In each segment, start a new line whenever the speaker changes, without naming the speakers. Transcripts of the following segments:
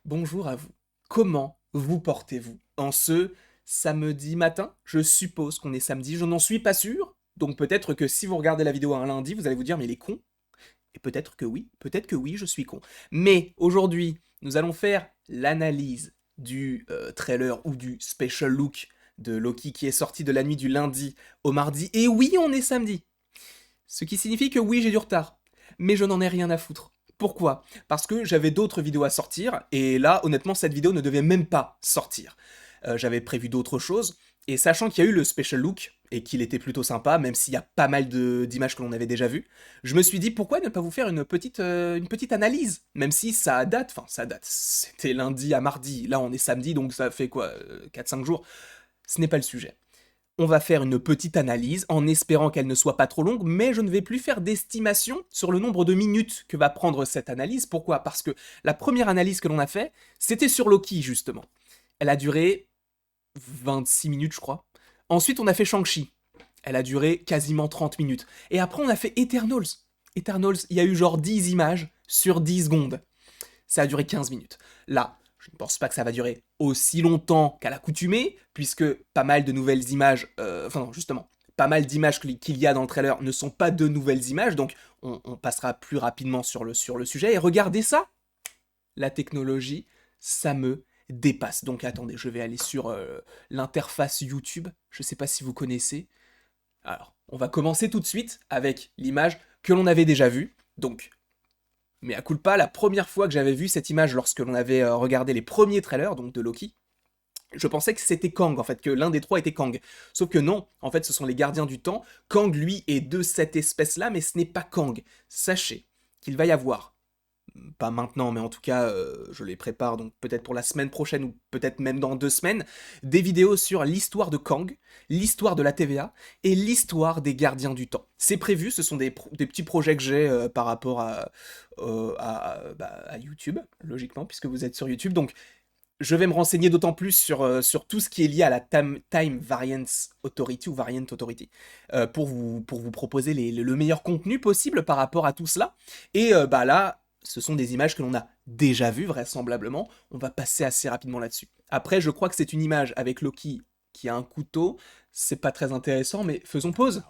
Bonjour à vous. Comment vous portez-vous en ce samedi matin? Je suppose qu'on est samedi, je n'en suis pas sûr. Donc peut-être que si vous regardez la vidéo un lundi, vous allez vous dire: «Mais il est con». Et peut-être que oui, je suis con. Mais aujourd'hui, nous allons faire l'analyse du, trailer ou du special look de Loki qui est sorti de la nuit du lundi au mardi. Et oui, on est samedi! Ce qui signifie que oui, j'ai du retard. Mais je n'en ai rien à foutre. Pourquoi? Parce que j'avais d'autres vidéos à sortir, et là, honnêtement, cette vidéo ne devait même pas sortir. J'avais prévu d'autres choses, et sachant qu'il y a eu le special look, et qu'il était plutôt sympa, même s'il y a pas mal d'images que l'on avait déjà vues, je me suis dit pourquoi ne pas vous faire une petite analyse, même si ça date, enfin ça date, c'était lundi à mardi, là on est samedi, donc ça fait quoi, 4-5 jours, ce n'est pas le sujet. On va faire une petite analyse en espérant qu'elle ne soit pas trop longue, mais je ne vais plus faire d'estimation sur le nombre de minutes que va prendre cette analyse. Pourquoi? Parce que la première analyse que l'on a fait, c'était sur Loki, justement. Elle a duré 26 minutes, je crois. Ensuite, on a fait Shang-Chi. Elle a duré quasiment 30 minutes. Et après, on a fait Eternals. Eternals, il y a eu genre 10 images sur 10 secondes. Ça a duré 15 minutes. Là, je ne pense pas que ça va durer aussi longtemps qu'à l'accoutumée, puisque pas mal de nouvelles images, enfin non, justement, pas mal d'images qu'il y a dans le trailer ne sont pas de nouvelles images, donc on passera plus rapidement sur le sujet. Et regardez ça, la technologie, ça me dépasse. Donc attendez, je vais aller sur l'interface YouTube, je sais pas si vous connaissez. Alors, on va commencer tout de suite avec l'image que l'on avait déjà vue. Donc, mais à culpa, la première fois que j'avais vu cette image lorsque l'on avait regardé les premiers trailers, donc de Loki, je pensais que c'était Kang, en fait, que l'un des trois était Kang. Sauf que non, en fait, ce sont les gardiens du temps. Kang, lui, est de cette espèce-là, mais ce n'est pas Kang. Sachez qu'il va y avoir, pas maintenant, mais en tout cas, je les prépare, donc peut-être pour la semaine prochaine, ou peut-être même dans 2 semaines, des vidéos sur l'histoire de Kang, l'histoire de la TVA, et l'histoire des gardiens du temps. C'est prévu, ce sont des petits projets que j'ai par rapport à YouTube, logiquement, puisque vous êtes sur YouTube, donc je vais me renseigner d'autant plus sur tout ce qui est lié à la Time Variance Authority ou Variant Authority pour vous proposer le meilleur contenu possible par rapport à tout cela. Et bah là, ce sont des images que l'on a déjà vues vraisemblablement. On va passer assez rapidement là-dessus. Après, je crois que c'est une image avec Loki qui a un couteau. C'est pas très intéressant, mais faisons pause.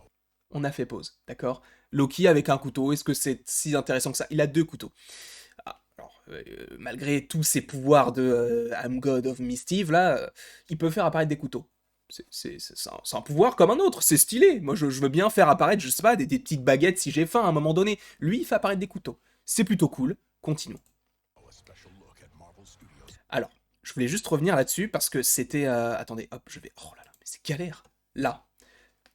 On a fait pause, d'accord? Loki avec un couteau, est-ce que c'est si intéressant que ça? Il a deux couteaux. Ah, alors, malgré tous ses pouvoirs de I'm God of Mischief, là, il peut faire apparaître des couteaux. C'est un pouvoir comme un autre, c'est stylé. Moi, je veux bien faire apparaître, je sais pas, des petites baguettes si j'ai faim à un moment donné. Lui, il fait apparaître des couteaux. C'est plutôt cool. Continuons. Alors, je voulais juste revenir là-dessus parce que c'était... attendez, hop, je vais... Oh là là, mais c'est galère. Là.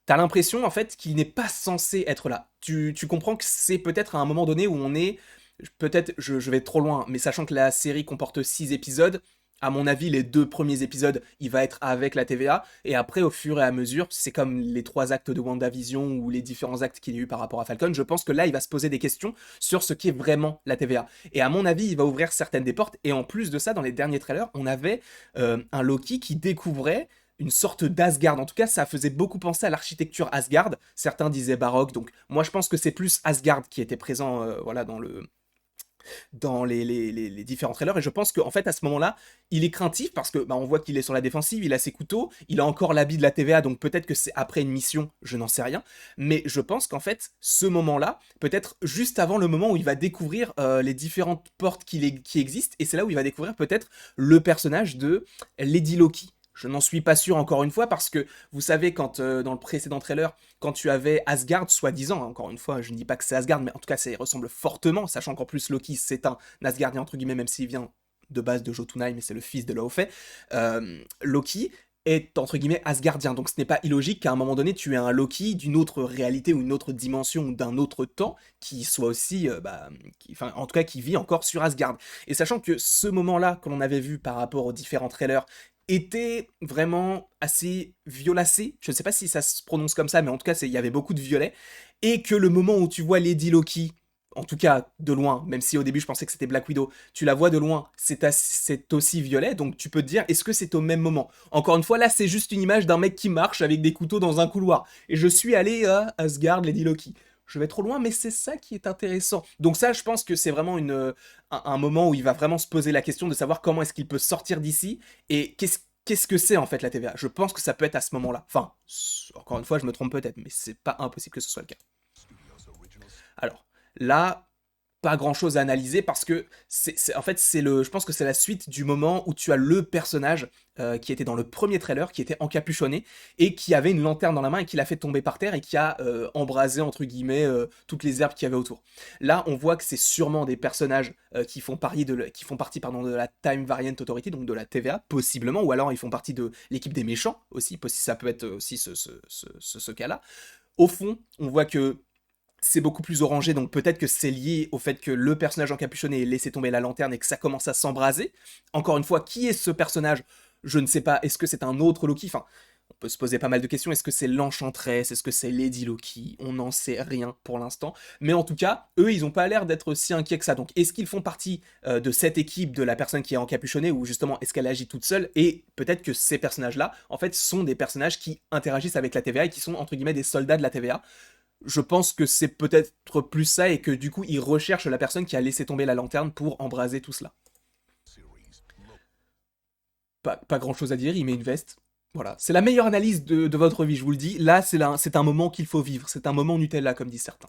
T'as l'impression, en fait, qu'il n'est pas censé être là. Tu comprends que c'est peut-être à un moment donné où on est peut-être je vais trop loin, mais sachant que la série comporte 6 épisodes, à mon avis, les 2 premiers épisodes, il va être avec la TVA, et après, au fur et à mesure, c'est comme les 3 actes de WandaVision ou les différents actes qu'il y a eu par rapport à Falcon, je pense que là, il va se poser des questions sur ce qui est vraiment la TVA. Et à mon avis, il va ouvrir certaines des portes, et en plus de ça, dans les derniers trailers, on avait un Loki qui découvrait une sorte d'Asgard. En tout cas, ça faisait beaucoup penser à l'architecture Asgard. Certains disaient baroque, donc moi je pense que c'est plus Asgard qui était présent voilà, dans les différents trailers, et je pense qu'en fait à ce moment-là il est craintif parce que bah, on voit qu'il est sur la défensive, il a ses couteaux, il a encore l'habit de la TVA, donc peut-être que c'est après une mission, je n'en sais rien, mais je pense qu'en fait ce moment-là peut-être juste avant le moment où il va découvrir les différentes portes qui existent, et c'est là où il va découvrir peut-être le personnage de Lady Loki. Je n'en suis pas sûr encore une fois parce que vous savez quand dans le précédent trailer, quand tu avais Asgard soi-disant, hein, encore une fois je ne dis pas que c'est Asgard, mais en tout cas ça y ressemble fortement, sachant qu'en plus Loki c'est un Asgardien entre guillemets, même s'il vient de base de Jotunheim mais c'est le fils de Laufey, Loki est entre guillemets Asgardien, donc ce n'est pas illogique qu'à un moment donné tu aies un Loki d'une autre réalité ou une autre dimension ou d'un autre temps qui soit aussi, enfin en tout cas qui vit encore sur Asgard. Et sachant que ce moment-là que l'on avait vu par rapport aux différents trailers était vraiment assez violacé, je ne sais pas si ça se prononce comme ça, mais en tout cas il y avait beaucoup de violet, et que le moment où tu vois Lady Loki, en tout cas de loin, même si au début je pensais que c'était Black Widow, tu la vois de loin, c'est aussi violet, donc tu peux te dire, est-ce que c'est au même moment? Encore une fois, là c'est juste une image d'un mec qui marche avec des couteaux dans un couloir, et je suis allé à Asgard, Lady Loki. je vais trop loin, mais c'est ça qui est intéressant. Donc ça, je pense que c'est vraiment un moment où il va vraiment se poser la question de savoir comment est-ce qu'il peut sortir d'ici, et qu'est-ce que c'est en fait la TVA. Je pense que ça peut être à ce moment-là. Enfin, encore une fois, je me trompe peut-être, mais c'est pas impossible que ce soit le cas. Alors, là, pas grand chose à analyser parce que en fait je pense que c'est la suite du moment où tu as le personnage qui était dans le premier trailer, qui était encapuchonné et qui avait une lanterne dans la main et qui l'a fait tomber par terre et qui a embrasé entre guillemets toutes les herbes qu'il y avait autour. Là, on voit que c'est sûrement des personnages qui font partie pardon, de la Time Variant Authority, donc de la TVA possiblement, ou alors ils font partie de l'équipe des méchants aussi, ça peut être aussi ce cas-là. Au fond, on voit que c'est beaucoup plus orangé, donc peut-être que c'est lié au fait que le personnage encapuchonné ait laissé tomber la lanterne et que ça commence à s'embraser. Encore une fois, qui est ce personnage? Je ne sais pas. Est-ce que c'est un autre Loki? Enfin, on peut se poser pas mal de questions. Est-ce que c'est l'Enchantress? Est-ce que c'est Lady Loki? On n'en sait rien pour l'instant. Mais en tout cas, eux, ils n'ont pas l'air d'être si inquiets que ça. Donc, est-ce qu'ils font partie de cette équipe de la personne qui est encapuchonnée, ou justement, est-ce qu'elle agit toute seule? Et peut-être que ces personnages-là, en fait, sont des personnages qui interagissent avec la TVA et qui sont, entre guillemets, des soldats de la TVA. Je pense que c'est peut-être plus ça et que du coup il recherche la personne qui a laissé tomber la lanterne pour embraser tout cela. Pas grand chose à dire, il met une veste. Voilà, c'est la meilleure analyse de votre vie, je vous le dis. Là, c'est un moment qu'il faut vivre, c'est un moment Nutella, comme disent certains.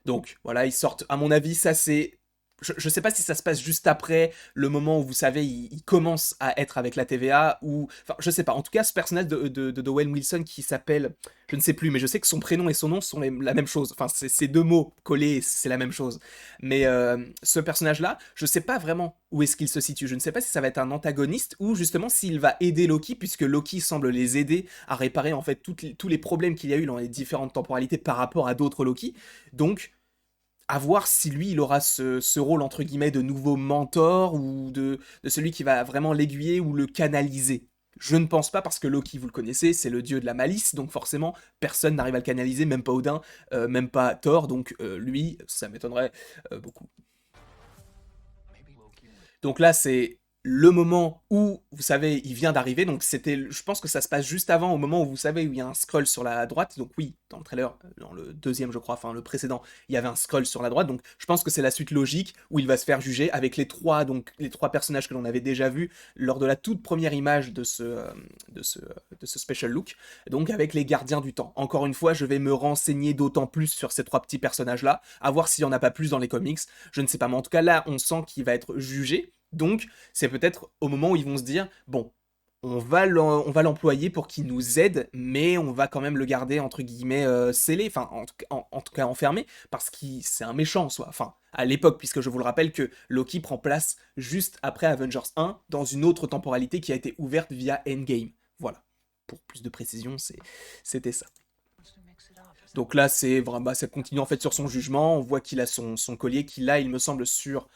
Donc voilà, ils sortent. À mon avis, ça c'est. Je sais pas si ça se passe juste après le moment où vous savez, il commence à être avec la TVA ou. Enfin, je sais pas. En tout cas, ce personnage de Owen Wilson qui s'appelle. Je ne sais plus, mais je sais que son prénom et son nom sont la même chose. Enfin, c'est deux mots collés, c'est la même chose. Mais ce personnage-là, je sais pas vraiment où est-ce qu'il se situe. Je ne sais pas si ça va être un antagoniste ou justement s'il va aider Loki, puisque Loki semble les aider à réparer en fait tous les problèmes qu'il y a eu dans les différentes temporalités par rapport à d'autres Loki. Donc à voir si lui, il aura ce rôle, entre guillemets, de nouveau mentor, ou de celui qui va vraiment l'aiguiller ou le canaliser. Je ne pense pas, parce que Loki, vous le connaissez, c'est le dieu de la malice, donc forcément, personne n'arrive à le canaliser, même pas Odin, même pas Thor, donc lui, ça m'étonnerait beaucoup. Donc là, c'est le moment où, vous savez, il vient d'arriver. Donc je pense que ça se passe juste avant, au moment où vous savez où il y a un scroll sur la droite. Donc oui, dans le trailer, dans le deuxième, je crois, enfin le précédent, il y avait un scroll sur la droite. Donc je pense que c'est la suite logique où il va se faire juger avec les trois personnages que l'on avait déjà vus lors de la toute première image de ce special look. Donc avec les gardiens du temps. Encore une fois, je vais me renseigner d'autant plus sur ces trois petits personnages-là, à voir s'il n'y en a pas plus dans les comics. Je ne sais pas, mais en tout cas là, on sent qu'il va être jugé. Donc, c'est peut-être au moment où ils vont se dire, bon, on va l'employer pour qu'il nous aide, mais on va quand même le garder, entre guillemets, scellé, enfin, en tout cas enfermé, parce que c'est un méchant en soi. Enfin, à l'époque, puisque je vous le rappelle que Loki prend place juste après Avengers 1, dans une autre temporalité qui a été ouverte via Endgame. Voilà. Pour plus de précision, c'était ça. Donc là, ça continue en fait sur son jugement. On voit qu'il a son collier, qu'il a, il me semble, sur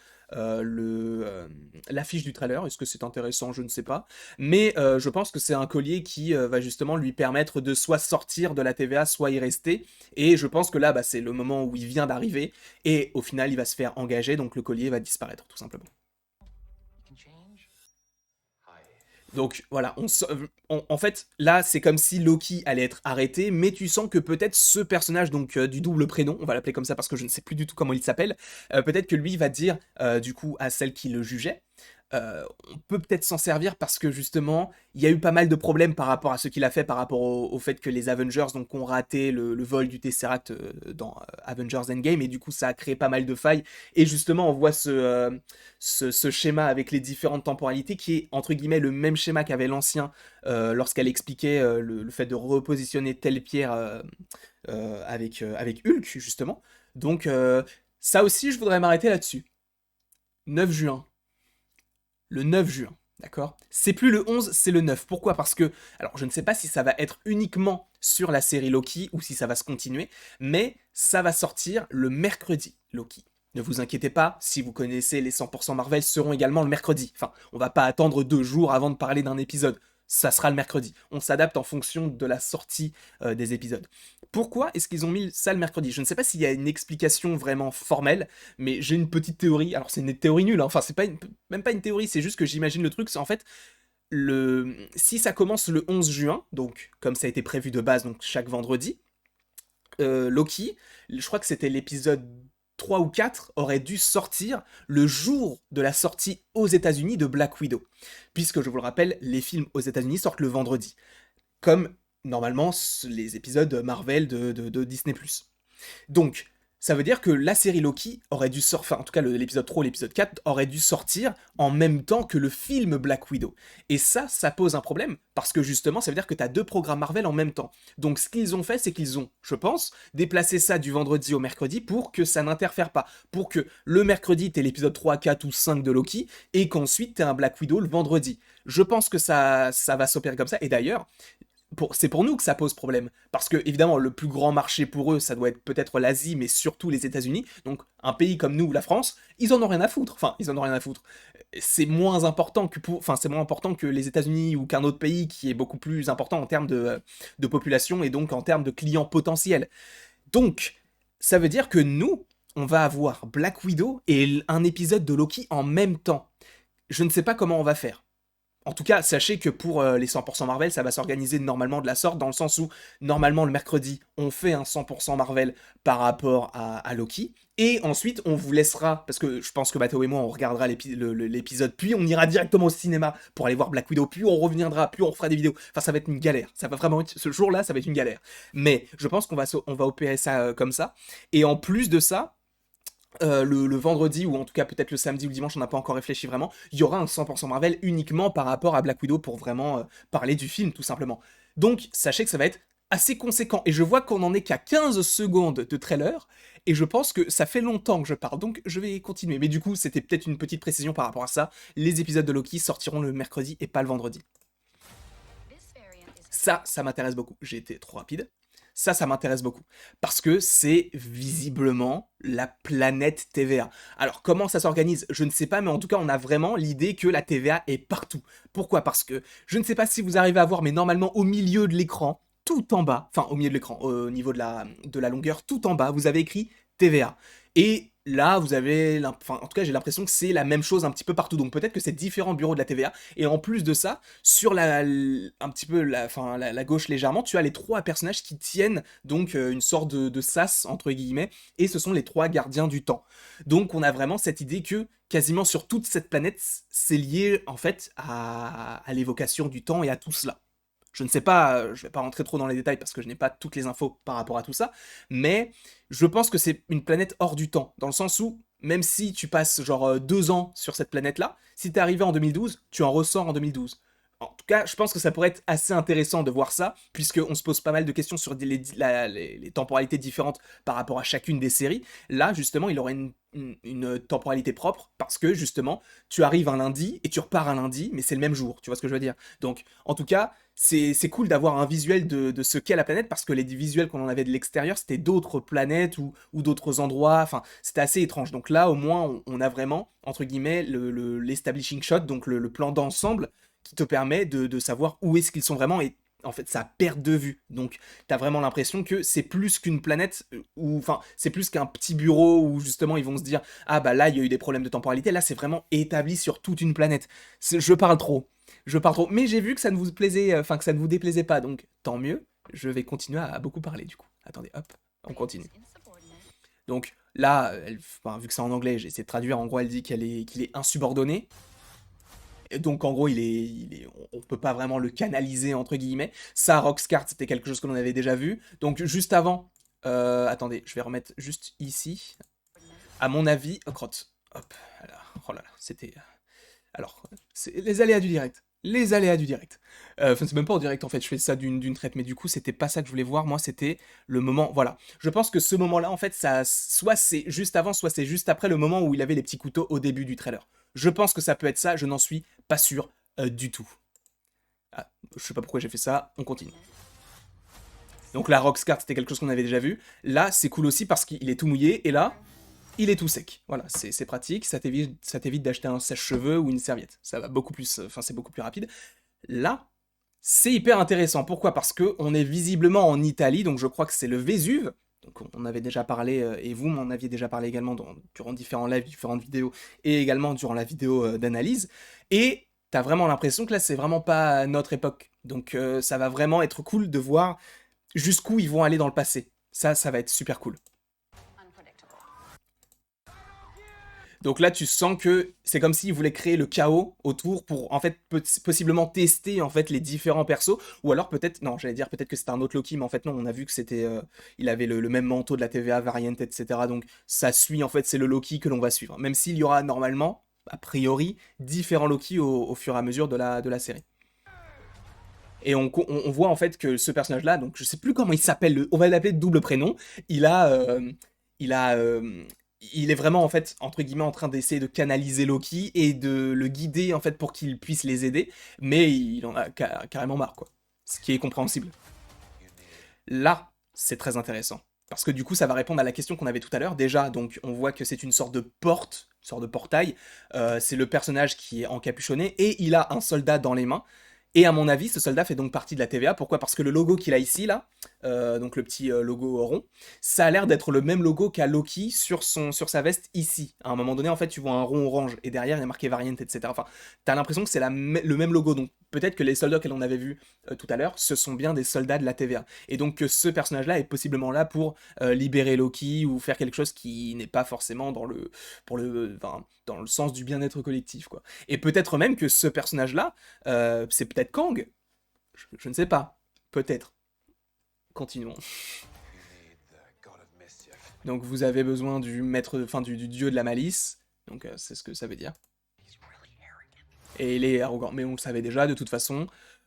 l'affiche du trailer. Est-ce que c'est intéressant? Je ne sais pas. Mais je pense que c'est un collier qui va justement lui permettre de soit sortir de la TVA, soit y rester. Et je pense que là, c'est le moment où il vient d'arriver. Et au final, il va se faire engager. Donc le collier va disparaître, tout simplement. Donc voilà, en fait, là, c'est comme si Loki allait être arrêté, mais tu sens que peut-être ce personnage, donc du double prénom, on va l'appeler comme ça parce que je ne sais plus du tout comment il s'appelle, peut-être que lui va dire, du coup, à celle qui le jugeait, on peut peut-être s'en servir parce que justement, il y a eu pas mal de problèmes par rapport à ce qu'il a fait, par rapport au fait que les Avengers donc, ont raté le vol du Tesseract dans Avengers Endgame, et du coup ça a créé pas mal de failles. Et justement, on voit ce schéma avec les différentes temporalités qui est entre guillemets le même schéma qu'avait l'ancien lorsqu'elle expliquait le fait de repositionner telle pierre avec Hulk, justement. Donc ça aussi, je voudrais m'arrêter là-dessus. 9 juin. Le 9 juin, d'accord? C'est plus le 11, c'est le 9. Pourquoi? Parce que, alors je ne sais pas si ça va être uniquement sur la série Loki ou si ça va se continuer, mais ça va sortir le mercredi, Loki. Ne vous inquiétez pas, si vous connaissez les 100% Marvel, seront également le mercredi. Enfin, on va pas attendre 2 jours avant de parler d'un épisode. Ça sera le mercredi. On s'adapte en fonction de la sortie des épisodes. Pourquoi est-ce qu'ils ont mis ça le mercredi? Je ne sais pas s'il y a une explication vraiment formelle, mais j'ai une petite théorie. Alors c'est une théorie nulle, hein. Enfin c'est pas même pas une théorie, c'est juste que j'imagine le truc. C'est en fait, si ça commence le 11 juin, donc comme ça a été prévu de base, donc chaque vendredi, Loki, je crois que c'était l'épisode 3 ou 4, aurait dû sortir le jour de la sortie aux États-Unis de Black Widow. Puisque, je vous le rappelle, les films aux États-Unis sortent le vendredi. Comme, normalement, les épisodes Marvel de Disney+. Donc, ça veut dire que la série Loki aurait dû sortir, enfin en tout cas l'épisode 3 ou l'épisode 4 aurait dû sortir en même temps que le film Black Widow. Et ça pose un problème, parce que justement, ça veut dire que t'as deux programmes Marvel en même temps. Donc ce qu'ils ont fait, c'est qu'ils ont, je pense, déplacé ça du vendredi au mercredi pour que ça n'interfère pas. Pour que le mercredi, t'aies l'épisode 3, 4 ou 5 de Loki, et qu'ensuite t'aies un Black Widow le vendredi. Je pense que ça va s'opérer comme ça, et d'ailleurs, c'est pour nous que ça pose problème. Parce que, évidemment, le plus grand marché pour eux, ça doit être peut-être l'Asie, mais surtout les États-Unis. Donc, un pays comme nous, la France, ils en ont rien à foutre. Enfin, ils en ont rien à foutre. C'est moins important que c'est moins important que les États-Unis ou qu'un autre pays qui est beaucoup plus important en termes de population et donc en termes de clients potentiels. Donc, ça veut dire que nous, on va avoir Black Widow et un épisode de Loki en même temps. Je ne sais pas comment on va faire. En tout cas, sachez que pour les 100% Marvel, ça va s'organiser normalement de la sorte, dans le sens où, normalement, le mercredi, on fait un 100% Marvel par rapport à Loki, et ensuite, on vous laissera, parce que je pense que Mathéo et moi, on regardera l'épisode, puis on ira directement au cinéma pour aller voir Black Widow, puis on reviendra, puis on refera des vidéos. Enfin, ça va être une galère. Ça va vraiment être, ce jour-là, ça va être une galère. Mais je pense on va opérer ça comme ça. Et en plus de ça, le vendredi, ou en tout cas peut-être le samedi ou le dimanche, on n'a pas encore réfléchi vraiment, il y aura un 100% Marvel uniquement par rapport à Black Widow pour vraiment parler du film, tout simplement. Donc, sachez que ça va être assez conséquent. Et je vois qu'on en est qu'à 15 secondes de trailer, et je pense que ça fait longtemps que je parle, donc je vais continuer. Mais du coup, c'était peut-être une petite précision par rapport à ça. Les épisodes de Loki sortiront le mercredi et pas le vendredi. Ça m'intéresse beaucoup. J'ai été trop rapide. Ça m'intéresse beaucoup. Parce que c'est visiblement la planète TVA. Alors, comment ça s'organise? Je ne sais pas, mais en tout cas, on a vraiment l'idée que la TVA est partout. Pourquoi? Parce que, je ne sais pas si vous arrivez à voir, mais normalement, au milieu de l'écran, tout en bas, enfin, au milieu de l'écran, au niveau de la longueur, tout en bas, vous avez écrit TVA. Et là, vous avez, enfin, en tout cas, j'ai l'impression que c'est la même chose un petit peu partout. Donc peut-être que c'est différents bureaux de la TVA. Et en plus de ça, sur un petit peu enfin, la gauche légèrement, tu as les trois personnages qui tiennent donc une sorte de sas entre guillemets. Et ce sont les trois gardiens du temps. Donc on a vraiment cette idée que quasiment sur toute cette planète, c'est lié en fait à l'évocation du temps et à tout cela. Je ne sais pas, je vais pas rentrer trop dans les détails parce que je n'ai pas toutes les infos par rapport à tout ça, mais je pense que c'est une planète hors du temps, dans le sens où, même si tu passes genre 2 ans sur cette planète-là, si t'es arrivé en 2012, tu en ressors en 2012. En tout cas, je pense que ça pourrait être assez intéressant de voir ça, puisqu'on se pose pas mal de questions sur les temporalités différentes par rapport à chacune des séries. Là, justement, il aurait une temporalité propre, parce que, justement, tu arrives un lundi et tu repars un lundi, mais c'est le même jour, tu vois ce que je veux dire? Donc, en tout cas, c'est cool d'avoir un visuel de ce qu'est la planète, parce que les visuels qu'on en avait de l'extérieur, c'était d'autres planètes ou d'autres endroits, enfin, c'était assez étrange. Donc là, au moins, on a vraiment, entre guillemets, l'establishing shot, donc le plan d'ensemble, qui te permet de savoir où est-ce qu'ils sont vraiment, et en fait, ça perte de vue. Donc, t'as vraiment l'impression que c'est plus qu'une planète, ou enfin, c'est plus qu'un petit bureau où justement ils vont se dire ah bah là il y a eu des problèmes de temporalité. Là, c'est vraiment établi sur toute une planète. Je parle trop. Je parle trop. Mais j'ai vu que ça ne vous plaisait, enfin que ça ne vous déplaisait pas, donc tant mieux. Je vais continuer à beaucoup parler du coup. Attendez, hop, on continue. Donc là, enfin, vu que c'est en anglais, j'ai essayé de traduire. En gros, elle dit qu'il est insubordonné. Et donc en gros, on peut pas vraiment le canaliser entre guillemets. Ça, Roxcart, c'était quelque chose que l'on avait déjà vu. Donc juste avant, attendez, je vais remettre juste ici. À mon avis, oh crotte, hop, oh là là, c'était. Alors, c'est les aléas du direct. Les aléas du direct. Enfin, c'est même pas en direct en fait, je fais ça d'une traite, mais du coup, c'était pas ça que je voulais voir. Moi, c'était le moment. Voilà. Je pense que ce moment-là, en fait, ça, soit c'est juste avant, soit c'est juste après le moment où il avait les petits couteaux au début du trailer. Je pense que ça peut être ça, je n'en suis pas sûr du tout. Ah, je sais pas pourquoi j'ai fait ça, on continue. Donc la Roxcart, c'était quelque chose qu'on avait déjà vu. Là, c'est cool aussi parce qu'il est tout mouillé, et là, il est tout sec. Voilà, c'est pratique, ça t'évite d'acheter un sèche-cheveux ou une serviette. Ça va beaucoup plus, enfin c'est beaucoup plus rapide. Là, c'est hyper intéressant. Pourquoi? Parce que on est visiblement en Italie, donc je crois que c'est le Vésuve. Donc on avait déjà parlé, et vous m'en aviez déjà parlé également durant différents lives, différentes vidéos, et également durant la vidéo d'analyse. Et t'as vraiment l'impression que là, c'est vraiment pas notre époque. Donc ça va vraiment être cool de voir jusqu'où ils vont aller dans le passé. Ça va être super cool. Donc là, tu sens que c'est comme s'il voulait créer le chaos autour pour, en fait, possiblement tester, en fait, les différents persos. Ou alors peut-être, non, j'allais dire peut-être que c'était un autre Loki, mais en fait non, on a vu que c'était, il avait le même manteau de la TVA, Variant, etc. Donc ça suit, en fait, c'est le Loki que l'on va suivre. Même s'il y aura normalement, a priori, différents Loki au fur et à mesure de la série. Et on voit en fait que ce personnage-là, donc je sais plus comment il s'appelle, on va l'appeler de double prénom, il a, il a, il est vraiment en fait entre guillemets en train d'essayer de canaliser Loki et de le guider en fait pour qu'il puisse les aider, mais il en a carrément marre quoi, ce qui est compréhensible. Là, c'est très intéressant. Parce que du coup, ça va répondre à la question qu'on avait tout à l'heure. Déjà, donc, on voit que c'est une sorte de porte, une sorte de portail. C'est le personnage qui est encapuchonné et il a un soldat dans les mains. Et à mon avis, ce soldat fait donc partie de la TVA. Pourquoi? Parce que le logo qu'il a ici, là, donc le petit logo rond, ça a l'air d'être le même logo qu'a Loki sur sa veste ici. À un moment donné, en fait, tu vois un rond orange et derrière, il y a marqué Variant, etc. Enfin, t'as l'impression que c'est le même logo. Donc peut-être que les soldats que l'on avait vus tout à l'heure, ce sont bien des soldats de la TVA. Et donc que ce personnage-là est possiblement là pour libérer Loki ou faire quelque chose qui n'est pas forcément enfin, dans le sens du bien-être collectif, quoi. Et peut-être même que ce personnage-là, c'est peut-être Kang. Je ne sais pas. Peut-être. Continuons. Donc vous avez besoin du maître, enfin du dieu de la malice. Donc c'est ce que ça veut dire. Et il est arrogant. Mais on le savait déjà, de toute façon,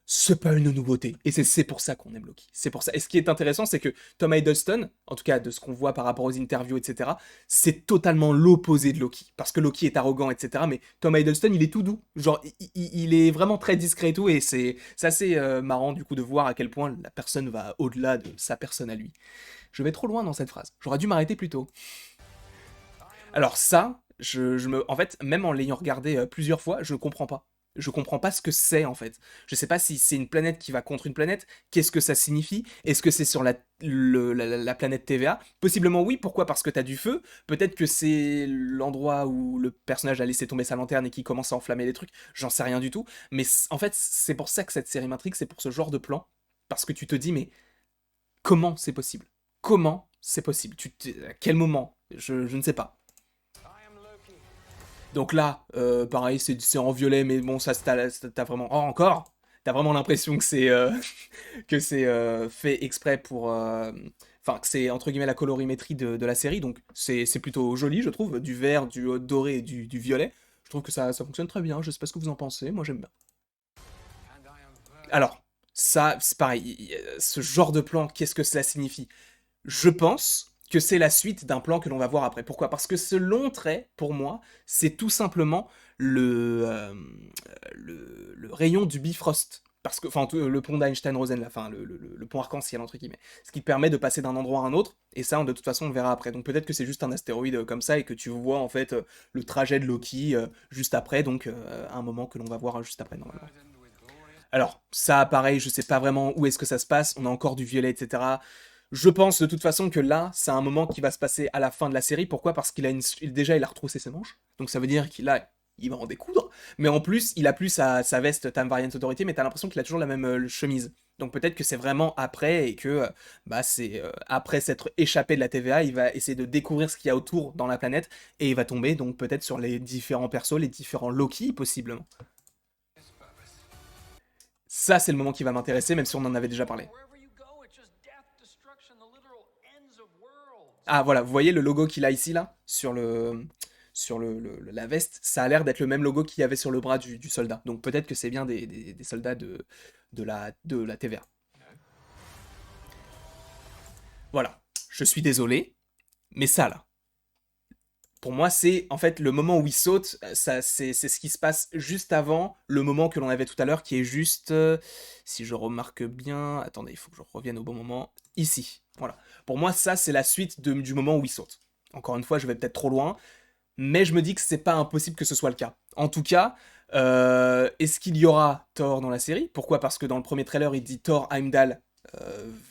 c'est pas une nouveauté. Et c'est pour ça qu'on aime Loki. C'est pour ça. Et ce qui est intéressant, c'est que Tom Hiddleston, en tout cas de ce qu'on voit par rapport aux interviews, etc., c'est totalement l'opposé de Loki. Parce que Loki est arrogant, etc., mais Tom Hiddleston, il est tout doux. Genre, il est vraiment très discret et tout, et c'est assez marrant, du coup, de voir à quel point la personne va au-delà de sa personne à lui. Je vais trop loin dans cette phrase. J'aurais dû m'arrêter plus tôt. Alors ça, en fait, même en l'ayant regardé plusieurs fois, je comprends pas. Je comprends pas ce que c'est en fait. Je sais pas si c'est une planète qui va contre une planète. Qu'est-ce que ça signifie? Est-ce que c'est sur la planète TVA? Possiblement oui. Pourquoi? Parce que t'as du feu. Peut-être que c'est l'endroit où le personnage a laissé tomber sa lanterne et qui commence à enflammer les trucs. J'en sais rien du tout. Mais en fait, c'est pour ça que cette série m'intrigue. C'est pour ce genre de plan. Parce que tu te dis, mais comment c'est possible? Comment c'est possible? À quel moment? Je ne sais pas. Donc là, pareil, c'est en violet, mais bon, ça, t'as vraiment... Oh, encore? T'as vraiment l'impression que c'est que c'est fait exprès pour... Enfin, que c'est, entre guillemets, la colorimétrie de la série, donc c'est plutôt joli, je trouve, du vert, du doré et du violet. Je trouve que ça fonctionne très bien, je sais pas ce que vous en pensez, moi j'aime bien. Alors, ça, c'est pareil, ce genre de plan, qu'est-ce que cela signifie? Je pense que c'est la suite d'un plan que l'on va voir après. Pourquoi? Parce que ce long trait, pour moi, c'est tout simplement le rayon du Bifrost. Parce que, enfin, le pont d'Einstein-Rosen, là, enfin, le pont arc-en-ciel, entre guillemets. Ce qui te permet de passer d'un endroit à un autre, et ça, de toute façon, on le verra après. Donc peut-être que c'est juste un astéroïde comme ça, et que tu vois, en fait, le trajet de Loki juste après, donc un moment que l'on va voir juste après, normalement. Alors, ça, pareil, je sais pas vraiment où est-ce que ça se passe, on a encore du violet, etc. Je pense de toute façon que là, c'est un moment qui va se passer à la fin de la série. Pourquoi? Parce déjà, il a retroussé ses manches. Donc ça veut dire il va en découdre. Mais en plus, il a plus sa veste Time Variant Authority, mais t'as l'impression qu'il a toujours la même chemise. Donc peut-être que c'est vraiment après et que bah, c'est après s'être échappé de la TVA, il va essayer de découvrir ce qu'il y a autour dans la planète et il va tomber donc peut-être sur les différents persos, les différents Loki possiblement. Ça, c'est le moment qui va m'intéresser, même si on en avait déjà parlé. Ah voilà, vous voyez le logo qu'il a ici là sur la veste, ça a l'air d'être le même logo qu'il y avait sur le bras du soldat. Donc peut-être que c'est bien des soldats de la TVA. Voilà, je suis désolé, mais ça là, pour moi c'est en fait le moment où il saute, ça c'est ce qui se passe juste avant le moment que l'on avait tout à l'heure, qui est juste, si je remarque bien, attendez, il faut que je revienne au bon moment, ici. Voilà. Pour moi ça c'est la suite du moment où il saute. Encore une fois, je vais peut-être trop loin, mais je me dis que c'est pas impossible que ce soit le cas. En tout cas, est-ce qu'il y aura Thor dans la série? Pourquoi? Parce que dans le premier trailer, il dit Thor Heimdall,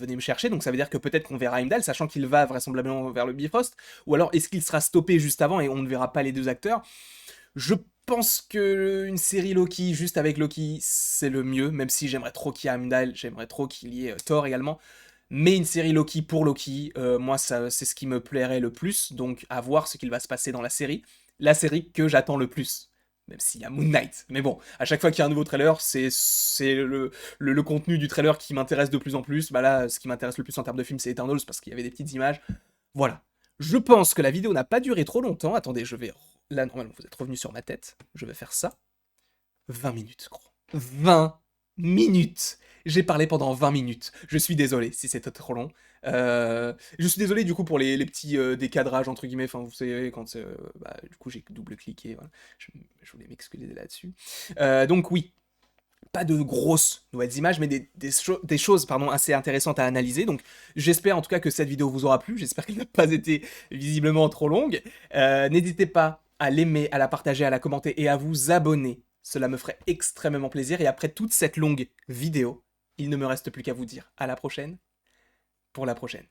venez me chercher, donc ça veut dire que peut-être qu'on verra Heimdall, sachant qu'il va vraisemblablement vers le Bifrost, ou alors est-ce qu'il sera stoppé juste avant et on ne verra pas les deux acteurs? Je pense que une série Loki, juste avec Loki, c'est le mieux, même si j'aimerais trop qu'il y ait Heimdall, j'aimerais trop qu'il y ait Thor également, Mais une série Loki pour Loki, moi, c'est ce qui me plairait le plus, donc à voir ce qu'il va se passer dans la série. La série que j'attends le plus. Même s'il y a Moon Knight. Mais bon, à chaque fois qu'il y a un nouveau trailer, c'est le contenu du trailer qui m'intéresse de plus en plus. Bah là, ce qui m'intéresse le plus en termes de film, c'est Eternals, parce qu'il y avait des petites images. Voilà. Je pense que la vidéo n'a pas duré trop longtemps. Attendez, je vais... Là, normalement, vous êtes revenu sur ma tête. Je vais faire ça. 20 minutes, gros. 20 minutes. J'ai parlé pendant 20 minutes. Je suis désolé si c'était trop long. Je suis désolé du coup pour les petits décadrages entre guillemets. Enfin, vous savez, quand bah, du coup j'ai double-cliqué. Voilà. Je voulais m'excuser là-dessus. Donc oui, pas de grosses nouvelles images, mais des choses pardon, assez intéressantes à analyser. Donc j'espère en tout cas que cette vidéo vous aura plu. J'espère qu'elle n'a pas été visiblement trop longue. N'hésitez pas à l'aimer, à la partager, à la commenter et à vous abonner. Cela me ferait extrêmement plaisir. Et après toute cette longue vidéo, il ne me reste plus qu'à vous dire à la prochaine pour la prochaine.